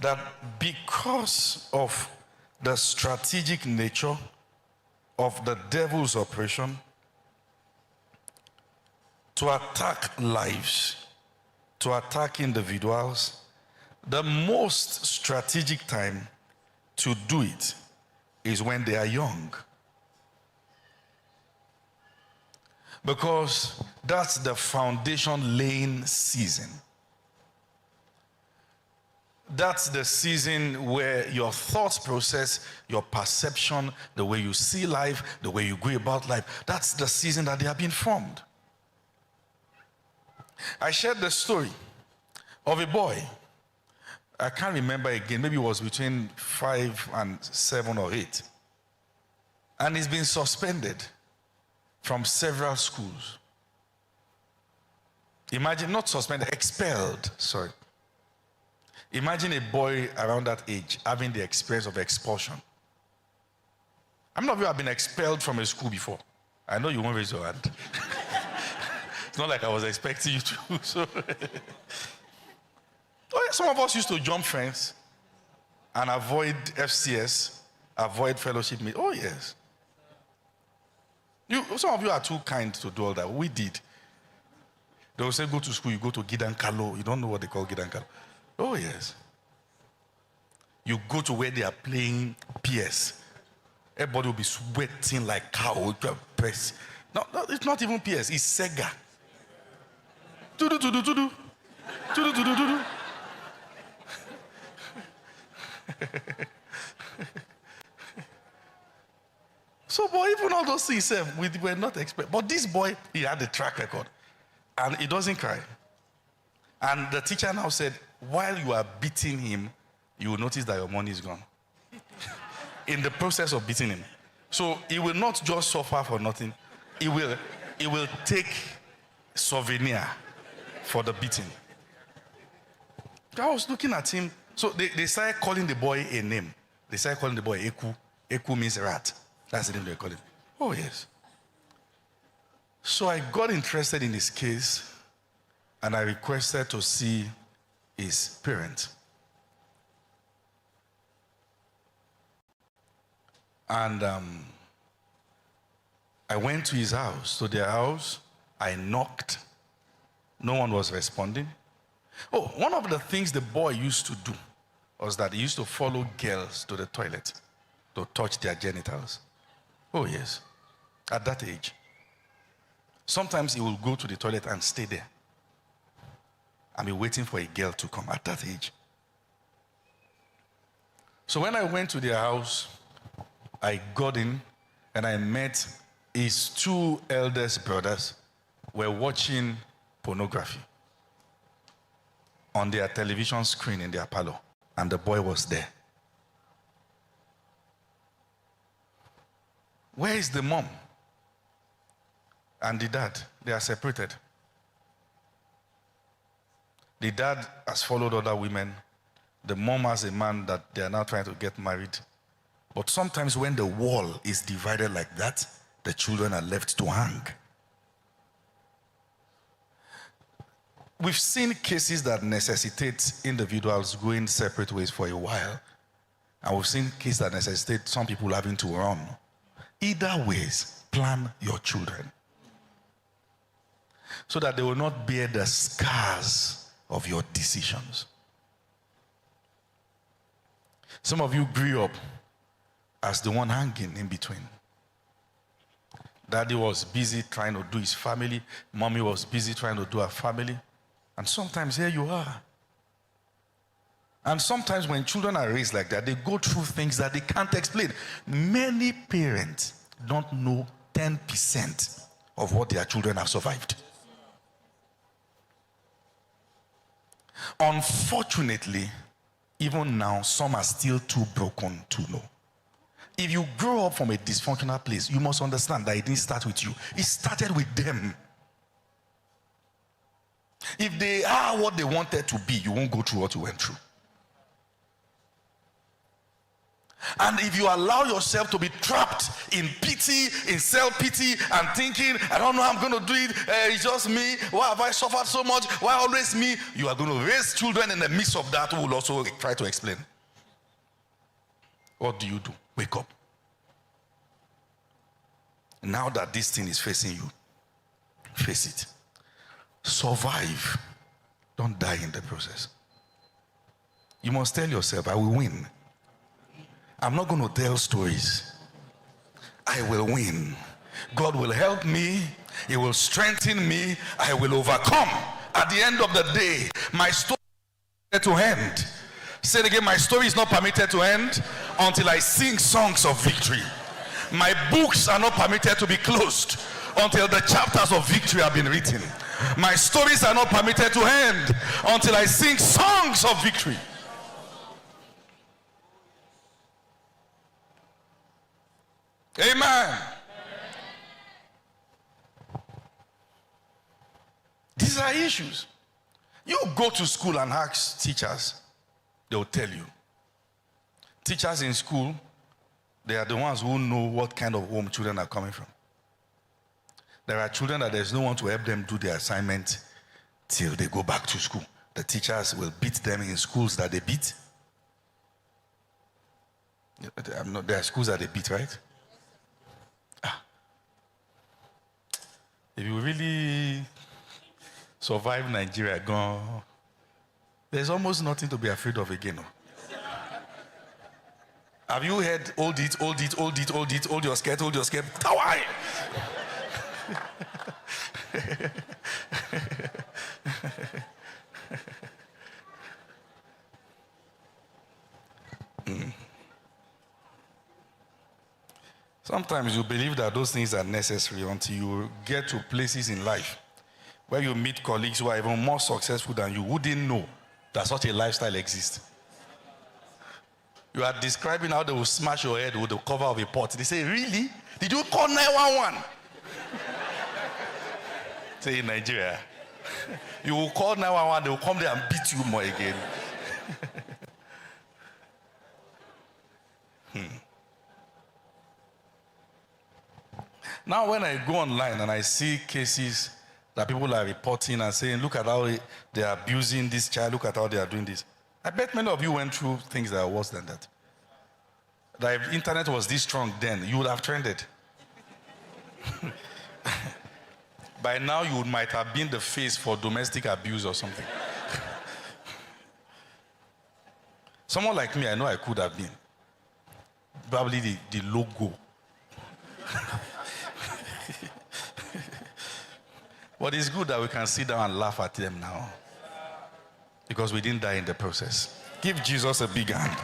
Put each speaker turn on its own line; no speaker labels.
that because of the strategic nature of the devil's operation to attack lives, to attack individuals, the most strategic time to do it is when they are young. Because that's the foundation laying season. That's the season where your thought process, your perception, the way you see life, the way you go about life, that's the season that they have been formed. I shared the story of a boy. I can't remember again, maybe it was between 5 and 7 or 8. And he's been suspended from several schools. Imagine, not suspended, expelled, sorry. Imagine a boy around that age having the experience of expulsion. How many of you have been expelled from a school before? I know you won't raise your hand. It's not like I was expecting you to. So some of us used to jump fence and avoid FCS, avoid fellowship meet. Oh, yes. Some of you are too kind to do all that. We did. They will say, go to school, you go to Gidankalo. You don't know what they call Gidankalo. Oh, yes. You go to where they are playing PS. Everybody will be sweating like cow. No, it's not even PS. It's Sega. Tudu, tudu, tudu. Tudu, tudu, tudu. So, boy, even all those things, we were not expecting. But this boy, he had a track record. And he doesn't cry. And the teacher now said, while you are beating him, you will notice that your money is gone. In the process of beating him. So he will not just suffer for nothing. He will take souvenir for the beating. I was looking at him. So they started calling the boy a name. They started calling the boy Eku. Eku means rat. That's the name they call him. Oh, yes. So I got interested in his case and I requested to see his parents. And I went to his house, to their house. I knocked. No one was responding. Oh, one of the things the boy used to do was that he used to follow girls to the toilet to touch their genitals. Oh, yes. At that age. Sometimes he will go to the toilet and stay there. And be waiting for a girl to come at that age. So when I went to their house, I got in and I met his 2 eldest brothers were watching pornography on their television screen in their parlor. And the boy was there. Where is the mom? And the dad? They are separated. The dad has followed other women. The mom has a man that they are now trying to get married. But sometimes when the wall is divided like that, the children are left to hang. We've seen cases that necessitate individuals going separate ways for a while. And we've seen cases that necessitate some people having to run. Either ways, plan your children. So that they will not bear the scars of your decisions. Some of you grew up as the one hanging in between. Daddy was busy trying to do his family. Mommy was busy trying to do her family. And sometimes here you are. And sometimes when children are raised like that, they go through things that they can't explain. Many parents don't know 10% of what their children have survived. Unfortunately, even now, some are still too broken to know. If you grow up from a dysfunctional place, you must understand that it didn't start with you. It started with them. If they are what they wanted to be, you won't go through what you went through. And if you allow yourself to be trapped in pity, in self-pity, and thinking, I don't know how I'm going to do it, it's just me, why have I suffered so much, why always me? You are going to raise children in the midst of that who will also try to explain. What do? Wake up. Now that this thing is facing you, face it. Survive. Don't die in the process. You must tell yourself, I will win. I'm not going to tell stories. I will win. God will help me. He will strengthen me. I will overcome. At the end of the day, my story is not permitted to end. Say it again, my story is not permitted to end until I sing songs of victory. My books are not permitted to be closed until the chapters of victory have been written. My stories are not permitted to end until I sing songs of victory. Amen. These are issues. You go to school and ask teachers, they will tell you. Teachers in school, they are the ones who know what kind of home children are coming from. There are children that there's no one to help them do their assignment till they go back to school. The teachers will beat them in schools that they beat. There are schools that they beat, right? If you really survive Nigeria, gone, there's almost nothing to be afraid of again. No? Have you heard, hold it, hold it, hold it, hold it, hold your skirt, Tawai! Sometimes you believe that those things are necessary until you get to places in life where you meet colleagues who are even more successful than you, who didn't know that such a lifestyle exists. You are describing how they will smash your head with the cover of a pot. They say, really? Did you call 911? Say in Nigeria. You will call 911, they will come there and beat you more again. Now when I go online and I see cases that people are reporting and saying, look at how they are abusing this child, look at how they are doing this. I bet many of you went through things that are worse than that. That if internet was this strong then, you would have trended. By now, you might have been the face for domestic abuse or something. Someone like me, I know I could have been. Probably the logo. But it's good that we can sit down and laugh at them now. Because we didn't die in the process. Give Jesus a big hand.